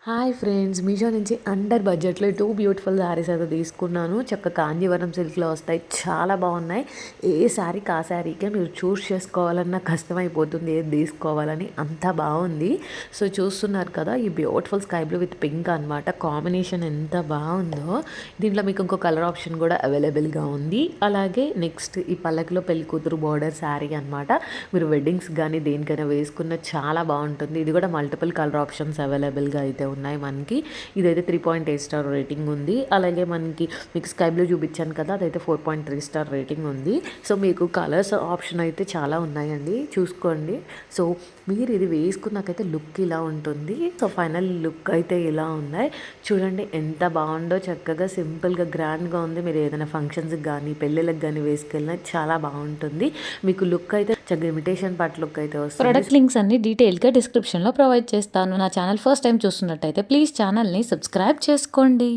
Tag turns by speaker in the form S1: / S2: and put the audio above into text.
S1: Hi friends, Meesho నుంచి under బడ్జెట్లో 2 beautiful saris అయితే తీసుకున్నాను. కాంజీవరం సిల్క్లో వస్తాయి, చాలా బాగున్నాయి. ఏ శారీకి ఆ శారీకే మీరు చూస్ చేసుకోవాలన్నా కష్టమైపోతుంది ఏది తీసుకోవాలని, అంత బాగుంది. సో చూస్తున్నారు కదా, ఈ beautiful sky blue with pink అనమాట. కాంబినేషన్ ఎంత బాగుందో. దీంట్లో మీకు ఇంకో కలర్ ఆప్షన్ కూడా అవైలబుల్గా ఉంది. అలాగే నెక్స్ట్ ఈ పల్లకిలో పెళ్లి కూతురు బార్డర్ శారీ అనమాట. మీరు వెడ్డింగ్స్ కానీ దేనికైనా వేసుకున్న చాలా బాగుంటుంది. ఇది కూడా మల్టిపుల్ కలర్ ఆప్షన్స్ అవైలబుల్గా అయితే ఉన్నాయి మనకి. ఇదైతే 3.8 స్టార్ రేటింగ్ ఉంది. అలాగే మనకి మీకు స్కై బ్లూ చూపించాను కదా, అదైతే 4.3 స్టార్ రేటింగ్ ఉంది. సో మీకు కలర్స్ ఆప్షన్ అయితే చాలా ఉన్నాయండి, చూసుకోండి. సో మీరు ఇది వేసుకున్నాకైతే లుక్ ఇలా ఉంటుంది. సో ఫైనల్ లుక్ అయితే ఇలా ఉన్నాయి. చూడండి ఎంత బాగుందో, చక్కగా సింపుల్గా గ్రాండ్గా ఉంది. మీరు ఏదైనా ఫంక్షన్స్కి కానీ పెళ్ళిళ్ళకి కానీ వేసుకెళ్ళినా చాలా బాగుంటుంది. మీకు లుక్ అయితే చక్కగా ఇమిటేషన్ పార్ట్ లుక్ అయితే వస్తుంది.
S2: ప్రొడక్ట్ లింక్స్ అన్ని డీటెయిల్గా డిస్క్రిప్షన్లో ప్రొవైడ్ చేస్తాను. నా ఛానల్ ఫస్ట్ టైం చూస్తున్నట్టయితే ప్లీజ్ ఛానల్ని సబ్స్క్రైబ్ చేసుకోండి.